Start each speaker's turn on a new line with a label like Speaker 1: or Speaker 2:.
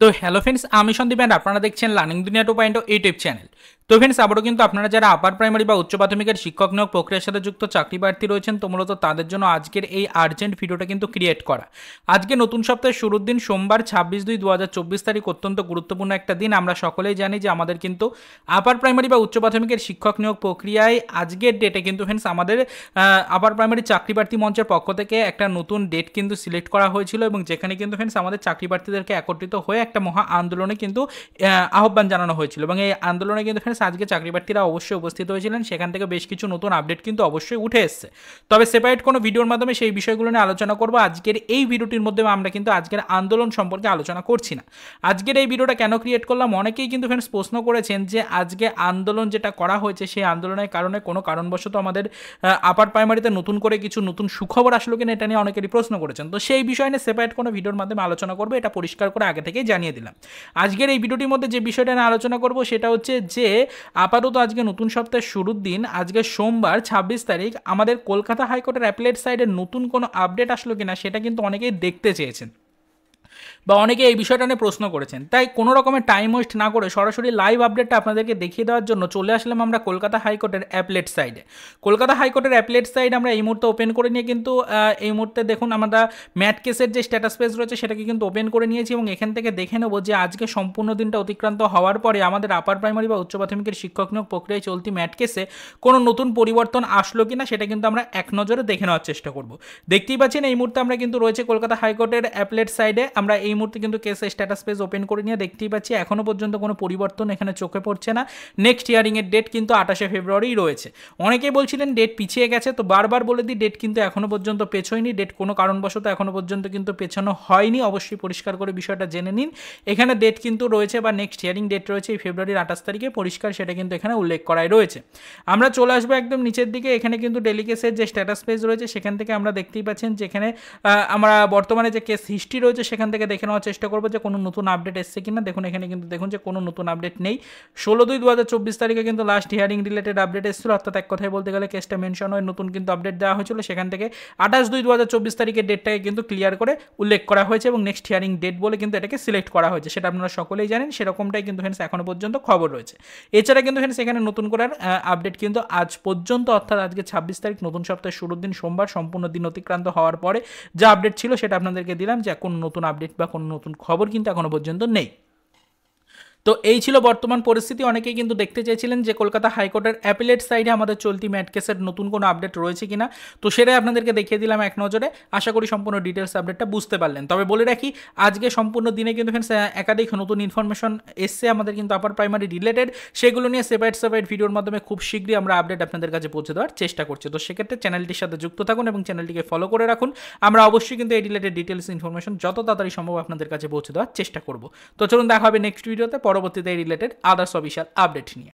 Speaker 1: তো hello friends, আমি Sandeep and আপনারা দেখছেন লার্নিং দুনিয়া 2.0 ইউটিউব চ্যানেল। তো ফ্রেন্ডস, আবারও কিন্তু আপনারা যারা আপার প্রাইমারি বা উচ্চ প্রাথমিকের শিক্ষক নিয়োগ প্রক্রিয়ার সাথে যুক্ত চাকরি প্রার্থী রয়েছেন, তো মূলত তাদের জন্য আজকের এই আর্জেন্ট ভিডিওটা কিন্তু ক্রিয়েট করা। আজকে নতুন সপ্তাহের শুরুর দিন সোমবার 26/2/2024 তারিখ, অত্যন্ত গুরুত্বপূর্ণ একটা দিন। আমরা সকলেই জানি যে আমাদের কিন্তু আপার প্রাইমারি বা উচ্চ প্রাথমিকের শিক্ষক নিয়োগ প্রক্রিয়ায় আজকের ডেটে কিন্তু ফ্রেন্ডস আমাদের আপার প্রাইমারি চাকরি প্রার্থী মঞ্চের পক্ষ থেকে একটা নতুন ডেট কিন্তু সিলেক্ট করা হয়েছিল, এবং যেখানে কিন্তু ফ্রেন্ডস আমাদের চাকরি প্রার্থীদেরকে একত্রিত হয়ে একটা মহা আন্দোলনে কিন্তু আহ্বান জানানো হয়েছিল, এবং এই আন্দোলনে কিন্তু ফ্রেন্ডস আজকে চাকরি প্রার্থীরা অবশ্যই উপস্থিত হয়েছিলেন। সেখান থেকে বেশ কিছু নতুন আপডেট কিন্তু অবশ্যই উঠে এসছে। তবে সেপারেট কোনো ভিডিওর মাধ্যমে সেই বিষয়গুলো নিয়ে আলোচনা করবো। আজকের এই ভিডিওটির মধ্যে আমরা কিন্তু আজকের আন্দোলন সম্পর্কে আলোচনা করছি না। আজকের এই ভিডিওটা কেন ক্রিয়েট করলাম, অনেকেই কিন্তু ফ্রেন্ডস প্রশ্ন করেছেন যে আজকে আন্দোলন যেটা করা হয়েছে সেই আন্দোলনের কারণে কোনো কারণবশত আমাদের আপার প্রাইমারিতে নতুন করে কিছু নতুন সুখবর আসলো কিনা, এটা নিয়ে অনেকেরই প্রশ্ন করেছেন। তো সেই বিষয় নিয়ে সেপারেট কোনো ভিডিওর মাধ্যমে আলোচনা করবো, এটা পরিষ্কার করে আগে থেকেই জানিয়ে দিলাম। আজকের এই ভিডিওটির মধ্যে যে বিষয়টা নিয়ে আলোচনা করব সেটা হচ্ছে যে আপাতত আজকে নতুন সপ্তাহের শুরুর দিন, আজকে সোমবার 26 তারিখ, আমাদের কলকাতা হাইকোর্টের অ্যাপিলেট সাইডে নতুন কোনো আপডেট আসলো কিনা সেটা কিন্তু অনেকেই দেখতে চেয়েছেন, বা অনেকে এই বিষয়টা নিয়ে প্রশ্ন করেছেন। তাই কোনো রকমের টাইম ওয়েস্ট না করে সরাসরি লাইভ আপডেটটা আপনাদেরকে দেখিয়ে দেওয়ার জন্য চলে আসলাম আমরা কলকাতা হাইকোর্টের অ্যাপিলেট সাইডে। কলকাতা হাইকোর্টের অ্যাপিলেট সাইড আমরা এই মুহূর্তে ওপেন করে নিয়ে কিন্তু এই মুহূর্তে দেখুন আমরা ম্যাট কেসের যে স্ট্যাটাস পেজ রয়েছে সেটাকে কিন্তু ওপেন করে নিয়েছি, এবং এখান থেকে দেখে নেবো যে আজকে সম্পূর্ণ দিনটা অতিক্রান্ত হওয়ার পরে আমাদের আপার প্রাইমারি বা উচ্চ প্রাথমিকের শিক্ষক নিয়োগ প্রক্রিয়ায় চলতি ম্যাট কেসে কোনো নতুন পরিবর্তন আসলো কিনা সেটা কিন্তু আমরা এক নজরে দেখে নেওয়ার চেষ্টা করব। দেখতেই পাচ্ছেন এই মুহূর্তে আমরা কিন্তু রয়েছে কলকাতা হাইকোর্টের অ্যাপিলেট সাইডে। আমরা এই মুহূর্তে কিন্তু কেসের স্ট্যাটাস পেজ ওপেন করে নিয়ে দেখতেই পাচ্ছি এখনো পর্যন্ত কোনো পরিবর্তন এখানে চোখে পড়ছে না। নেক্সট হিয়ারিংয়ের ডেট কিন্তু 28শে ফেব্রুয়ারি রয়েছে। অনেকেই বলছিলেন ডেট পিছিয়ে গেছে, তো বারবার বলে দিই ডেট কিন্তু এখনো পর্যন্ত পেছোয়নি। ডেট কোনো কারণবশত এখনো পর্যন্ত কিন্তু পেছানো হয়নি, অবশ্যই পরিষ্কার করে বিষয়টা জেনে নিন। এখানে ডেট কিন্তু রয়েছে, বা নেক্সট হিয়ারিং ডেট রয়েছে এই ফেব্রুয়ারির 28 তারিখে, পরিষ্কার সেটা কিন্তু এখানে উল্লেখ করাই রয়েছে। আমরা চলে আসবো একদম নিচের দিকে, এখানে কিন্তু ডেলিকেসের যে স্ট্যাটাস পেজ রয়েছে সেখান থেকে আমরা দেখতেই পাচ্ছেন যেখানে আমরা বর্তমানে যে কেস হিস্ট্রি রয়েছে সেখান থেকে দেখে নেওয়ার চেষ্টা করবো যে কোনো নতুন আপডেট এসছে কিনা। দেখুন এখানে কিন্তু দেখুন যে কোনো নতুন আপডেট নেই। 16/2/2024 তারিখে কিন্তু লাস্ট হিয়ারিং রিলেটেড আপডেট এসেছিল, অর্থাৎ এক কথায় বলতে গেলে কেসটা মেনশন হয়ে নতুন কিন্তু আপডেট দেওয়া হয়েছিল। সেখান থেকে 28/2/2024 তারিখের ডেটটাকে কিন্তু ক্লিয়ার করে উল্লেখ করা হয়েছে, এবং নেক্সট হিয়ারিং ডেট বলে কিন্তু এটাকে সিলেক্ট করা হয়েছে। সেটা আপনারা সকলেই জানেন, সেরকমটাই কিন্তু ফ্রেন্ডস এখনো পর্যন্ত খবর রয়েছে। এছাড়া কিন্তু ফ্রেন্ডস এখানে নতুন করার আপডেট কিন্তু আজ পর্যন্ত, অর্থাৎ আজকে 26 তারিখ নতুন সপ্তাহের শুরুর দিন সোমবার, সম্পূর্ণ দিন অতিক্রান্ত হওয়ার পরে যা আপডেট ছিল সেটা আপনাদেরকে দিলাম, যে কোনো নতুন আপডেট বা কোনো নতুন খবর কিন্তু এখনো পর্যন্ত নেই। তো এই ছিল বর্তমান পরিস্থিতি। অনেকেই কিন্তু দেখতে চেয়েছিলেন যে কলকাতা হাইকোর্টের অ্যাপিলেট সাইডে আমাদের চলতি ম্যাট কেসের নতুন কোনো আপডেট রয়েছে কিনা, তো সেটাই আপনাদেরকে দেখিয়ে দিলাম এক নজরে। আশা করি সম্পূর্ণ ডিটেলস আপডেটটা বুঝতে পারলেন। তবে বলে রাখি আজকে সম্পূর্ণ দিনে কিন্তু ফ্রেন্ডস একাধিক নতুন ইনফরমেশন এসছে আমাদের কিন্তু আপার প্রাইমারি রিলেটেড, সেগুলো নিয়ে সেপারেট ভিডিওর মাধ্যমে খুব শীঘ্রই আমরা আপডেট আপনাদের কাছে পৌঁছে দেওয়ার চেষ্টা করছি। তো সেক্ষেত্রে চ্যানেলটির সাথে যুক্ত থাকুন এবং চ্যানেলটিকে ফলো করে রাখুন। আমরা অবশ্যই কিন্তু এই রিলেটেড ডিটেলস ইনফরমেশন যত তাড়াতাড়ি সম্ভব আপনাদের কাছে পৌঁছে দেওয়ার চেষ্টা করব। তো চলুন দেখা হবে নেক্সট ভিডিওতে, পরবর্তীতে এই রিলেটেড আদার্স অফিসিয়াল আপডেট নিয়ে।